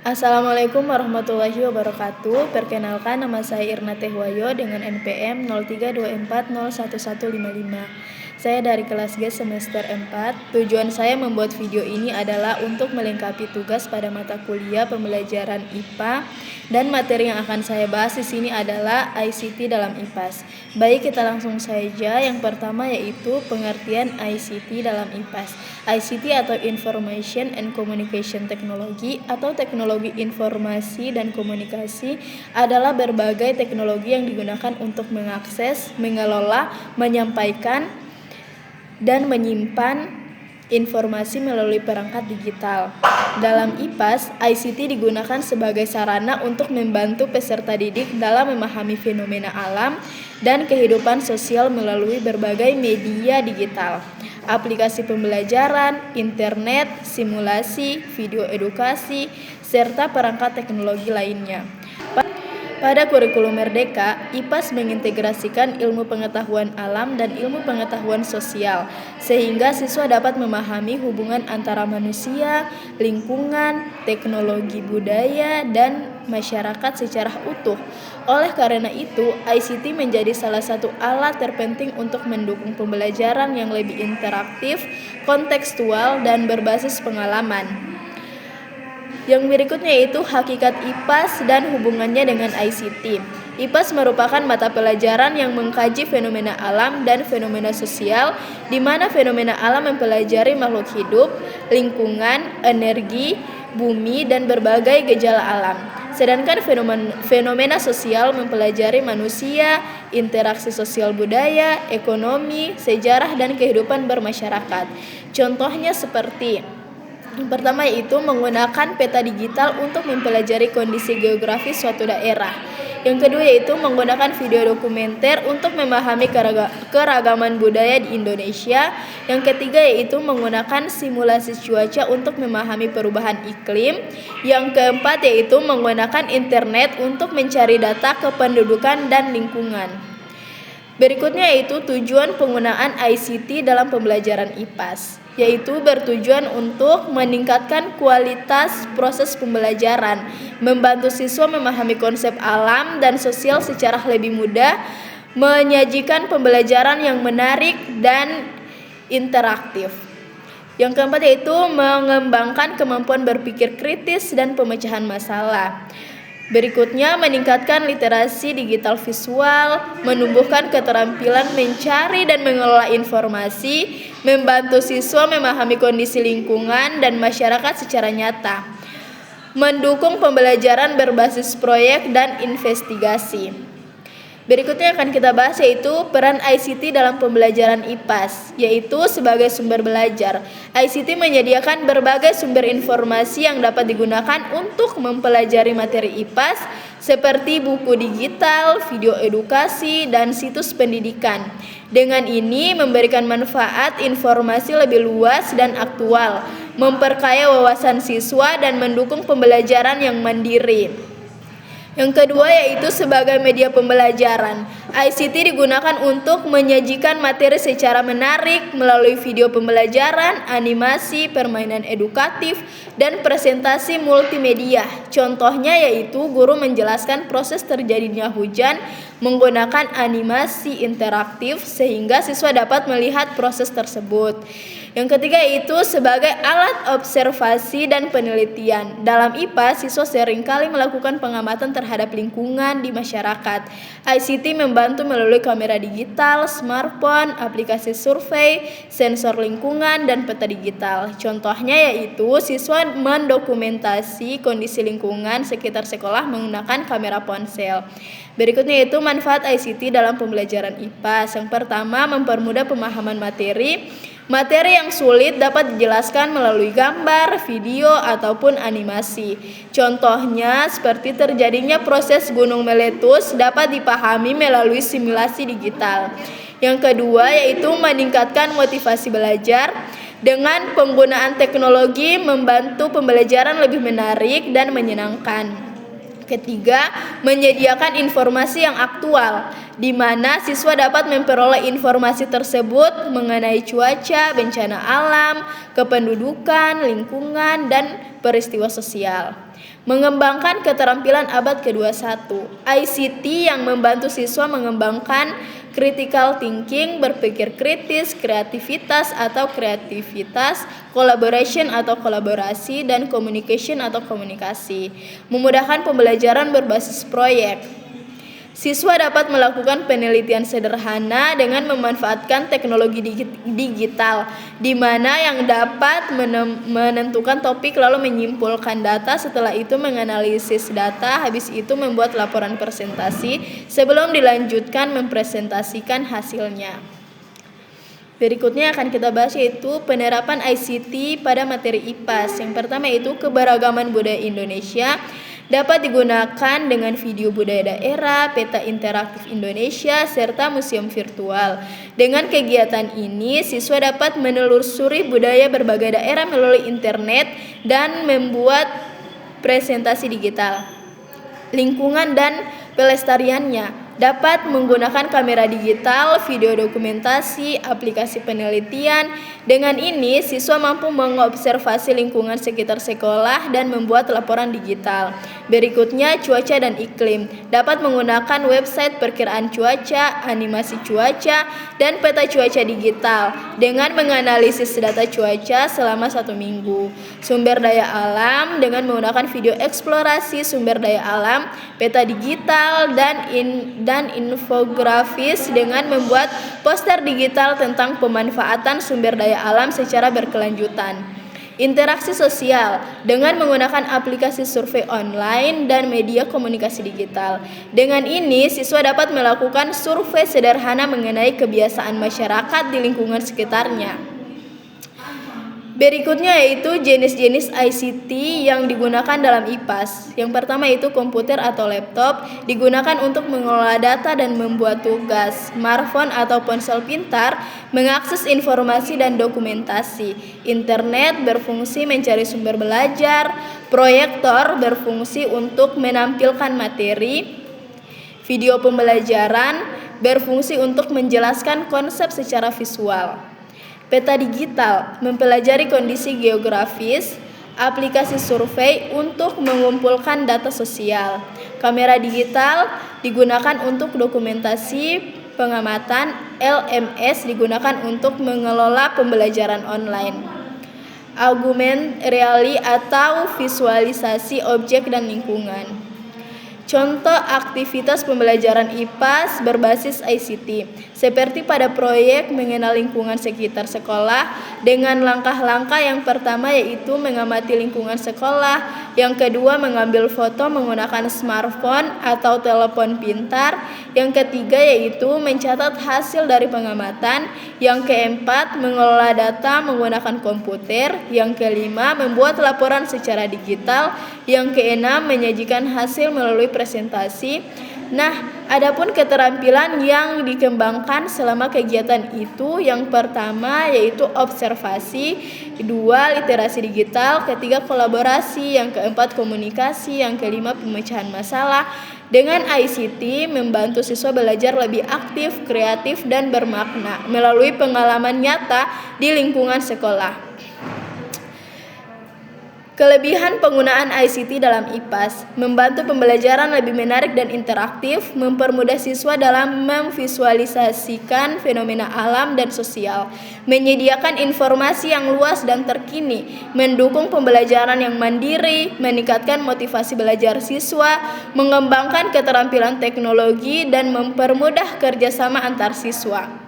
Assalamualaikum warahmatullahi wabarakatuh. Perkenalkan, nama saya Irna Tehwayo dengan NPM 0324011155. Saya dari kelas G semester 4. Tujuan saya membuat video ini adalah untuk melengkapi tugas pada mata kuliah pembelajaran IPA, dan materi yang akan saya bahas di sini adalah ICT dalam IPAS. Baik, kita langsung saja. Yang pertama yaitu pengertian ICT dalam IPAS. ICT atau Information and Communication Technology atau teknologi informasi dan komunikasi adalah berbagai teknologi yang digunakan untuk mengakses, mengelola, menyampaikan, dan menyimpan informasi melalui perangkat digital. Dalam IPAS, ICT digunakan sebagai sarana untuk membantu peserta didik dalam memahami fenomena alam dan kehidupan sosial melalui berbagai media digital, aplikasi pembelajaran, internet, simulasi, video edukasi, serta perangkat teknologi lainnya. Pada kurikulum Merdeka, IPAS mengintegrasikan ilmu pengetahuan alam dan ilmu pengetahuan sosial, sehingga siswa dapat memahami hubungan antara manusia, lingkungan, teknologi budaya, dan masyarakat secara utuh. Oleh karena itu, ICT menjadi salah satu alat terpenting untuk mendukung pembelajaran yang lebih interaktif, kontekstual, dan berbasis pengalaman. Yang berikutnya yaitu hakikat IPAS dan hubungannya dengan ICT. IPAS merupakan mata pelajaran yang mengkaji fenomena alam dan fenomena sosial, di mana fenomena alam mempelajari makhluk hidup, lingkungan, energi, bumi, dan berbagai gejala alam. Sedangkan fenomena sosial mempelajari manusia, interaksi sosial budaya, ekonomi, sejarah, dan kehidupan bermasyarakat. Contohnya seperti: yang pertama yaitu menggunakan peta digital untuk mempelajari kondisi geografis suatu daerah. Yang kedua yaitu menggunakan video dokumenter untuk memahami keragaman budaya di Indonesia. Yang ketiga yaitu menggunakan simulasi cuaca untuk memahami perubahan iklim. Yang keempat yaitu menggunakan internet untuk mencari data kependudukan dan lingkungan. Berikutnya yaitu tujuan penggunaan ICT dalam pembelajaran IPAS, yaitu bertujuan untuk meningkatkan kualitas proses pembelajaran, membantu siswa memahami konsep alam dan sosial secara lebih mudah, menyajikan pembelajaran yang menarik dan interaktif. Yang keempat yaitu mengembangkan kemampuan berpikir kritis dan pemecahan masalah. Berikutnya, meningkatkan literasi digital visual, menumbuhkan keterampilan mencari dan mengelola informasi, membantu siswa memahami kondisi lingkungan dan masyarakat secara nyata, mendukung pembelajaran berbasis proyek dan investigasi. Berikutnya akan kita bahas yaitu peran ICT dalam pembelajaran IPAS, yaitu sebagai sumber belajar. ICT menyediakan berbagai sumber informasi yang dapat digunakan untuk mempelajari materi IPAS seperti buku digital, video edukasi, dan situs pendidikan. Dengan ini memberikan manfaat informasi lebih luas dan aktual, memperkaya wawasan siswa dan mendukung pembelajaran yang mandiri. Yang kedua yaitu sebagai media pembelajaran. ICT digunakan untuk menyajikan materi secara menarik melalui video pembelajaran, animasi, permainan edukatif, dan presentasi multimedia. Contohnya yaitu guru menjelaskan proses terjadinya hujan menggunakan animasi interaktif sehingga siswa dapat melihat proses tersebut. Yang ketiga yaitu sebagai alat observasi dan penelitian. Dalam IPA, siswa seringkali melakukan pengamatan terhadap lingkungan di masyarakat. ICT membantu melalui kamera digital, smartphone, aplikasi survei, sensor lingkungan, dan peta digital. Contohnya yaitu siswa mendokumentasi kondisi lingkungan sekitar sekolah menggunakan kamera ponsel. Berikutnya yaitu manfaat ICT dalam pembelajaran IPA. Yang pertama, mempermudah pemahaman materi. Materi yang sulit dapat dijelaskan melalui gambar, video, ataupun animasi. Contohnya seperti terjadinya proses gunung meletus dapat dipahami melalui simulasi digital. Yang kedua yaitu meningkatkan motivasi belajar. Dengan penggunaan teknologi membantu pembelajaran lebih menarik dan menyenangkan. Ketiga, menyediakan informasi yang aktual, di mana siswa dapat memperoleh informasi tersebut mengenai cuaca, bencana alam, kependudukan, lingkungan, dan peristiwa sosial. Mengembangkan keterampilan abad ke-21, ICT yang membantu siswa mengembangkan critical thinking, berpikir kritis, kreativitas, collaboration atau kolaborasi, dan communication atau komunikasi. Memudahkan pembelajaran berbasis proyek. Siswa dapat melakukan penelitian sederhana dengan memanfaatkan teknologi digital, di mana yang dapat menentukan topik lalu menyimpulkan data, setelah itu menganalisis data, habis itu membuat laporan presentasi sebelum dilanjutkan mempresentasikan hasilnya. Berikutnya akan kita bahas yaitu penerapan ICT pada materi IPAS. Yang pertama yaitu keberagaman budaya Indonesia dapat digunakan dengan video budaya daerah, peta interaktif Indonesia, serta museum virtual. Dengan kegiatan ini, siswa dapat menelusuri budaya berbagai daerah melalui internet dan membuat presentasi digital. Lingkungan dan pelestariannya dapat menggunakan kamera digital, video dokumentasi, aplikasi penelitian. Dengan ini, siswa mampu mengobservasi lingkungan sekitar sekolah dan membuat laporan digital. Berikutnya, cuaca dan iklim. Dapat menggunakan website perkiraan cuaca, animasi cuaca, dan peta cuaca digital dengan menganalisis data cuaca selama 1 minggu. Sumber daya alam dengan menggunakan video eksplorasi sumber daya alam, peta digital, dan infografis dengan membuat poster digital tentang pemanfaatan sumber daya alam secara berkelanjutan. Interaksi sosial dengan menggunakan aplikasi survei online dan media komunikasi digital. Dengan ini, siswa dapat melakukan survei sederhana mengenai kebiasaan masyarakat di lingkungan sekitarnya. Berikutnya yaitu jenis-jenis ICT yang digunakan dalam IPAS. Yang pertama yaitu komputer atau laptop, digunakan untuk mengelola data dan membuat tugas. Smartphone atau ponsel pintar, mengakses informasi dan dokumentasi. Internet berfungsi mencari sumber belajar. Proyektor berfungsi untuk menampilkan materi. Video pembelajaran berfungsi untuk menjelaskan konsep secara visual. Peta digital mempelajari kondisi geografis, aplikasi survei untuk mengumpulkan data sosial. Kamera digital digunakan untuk dokumentasi pengamatan, LMS digunakan untuk mengelola pembelajaran online. Augmented reality atau visualisasi objek dan lingkungan. Contoh aktivitas pembelajaran IPAS berbasis ICT, seperti pada proyek mengenal lingkungan sekitar sekolah dengan langkah-langkah yang pertama yaitu mengamati lingkungan sekolah, yang kedua mengambil foto menggunakan smartphone atau telepon pintar, yang ketiga yaitu mencatat hasil dari pengamatan, yang keempat mengelola data menggunakan komputer, yang kelima membuat laporan secara digital, yang keenam menyajikan hasil melalui presentasi. Nah, adapun keterampilan yang dikembangkan selama kegiatan itu, yang pertama yaitu observasi, kedua literasi digital, ketiga kolaborasi, yang keempat komunikasi, yang kelima pemecahan masalah. Dengan ICT membantu siswa belajar lebih aktif, kreatif, dan bermakna melalui pengalaman nyata di lingkungan sekolah. Kelebihan penggunaan ICT dalam IPAS, membantu pembelajaran lebih menarik dan interaktif, mempermudah siswa dalam memvisualisasikan fenomena alam dan sosial, menyediakan informasi yang luas dan terkini, mendukung pembelajaran yang mandiri, meningkatkan motivasi belajar siswa, mengembangkan keterampilan teknologi, dan mempermudah kerjasama antar siswa.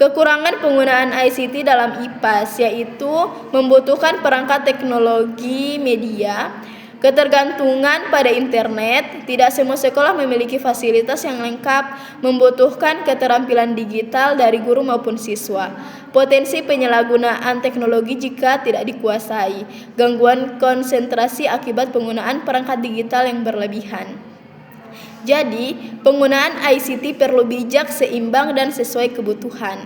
Kekurangan penggunaan ICT dalam IPAS yaitu membutuhkan perangkat teknologi media, ketergantungan pada internet, tidak semua sekolah memiliki fasilitas yang lengkap, membutuhkan keterampilan digital dari guru maupun siswa, potensi penyalahgunaan teknologi jika tidak dikuasai, gangguan konsentrasi akibat penggunaan perangkat digital yang berlebihan. Jadi, penggunaan ICT perlu bijak, seimbang, dan sesuai kebutuhan.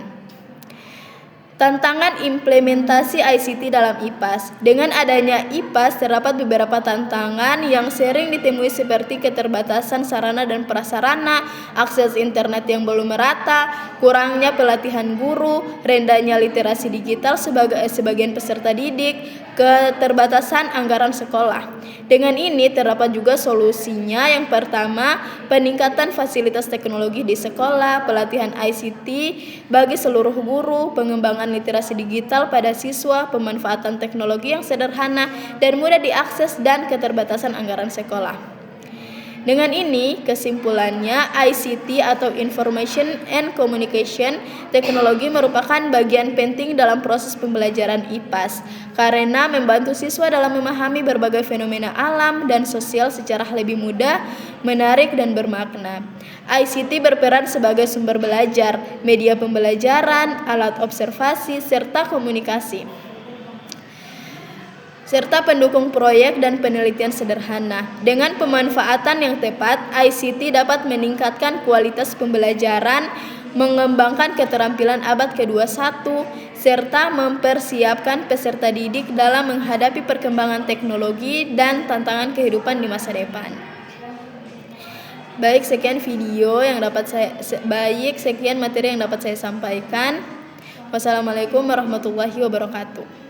Tantangan implementasi ICT dalam IPAS. Dengan adanya IPAS, terdapat beberapa tantangan yang sering ditemui seperti keterbatasan sarana dan prasarana, akses internet yang belum merata, kurangnya pelatihan guru, rendahnya literasi digital sebagian peserta didik, keterbatasan anggaran sekolah. Dengan ini terdapat juga solusinya. Yang pertama, peningkatan fasilitas teknologi di sekolah, pelatihan ICT bagi seluruh guru, pengembangan literasi digital pada siswa, pemanfaatan teknologi yang sederhana dan mudah diakses, dan keterbatasan anggaran sekolah. Dengan ini, kesimpulannya ICT atau Information and Communication Technology merupakan bagian penting dalam proses pembelajaran IPAS karena membantu siswa dalam memahami berbagai fenomena alam dan sosial secara lebih mudah, menarik, dan bermakna. ICT berperan sebagai sumber belajar, media pembelajaran, alat observasi, serta komunikasi, serta pendukung proyek dan penelitian sederhana. Dengan pemanfaatan yang tepat, ICT dapat meningkatkan kualitas pembelajaran, mengembangkan keterampilan abad ke-21, serta mempersiapkan peserta didik dalam menghadapi perkembangan teknologi dan tantangan kehidupan di masa depan. Baik, sekian materi yang dapat saya sampaikan. Wassalamualaikum warahmatullahi wabarakatuh.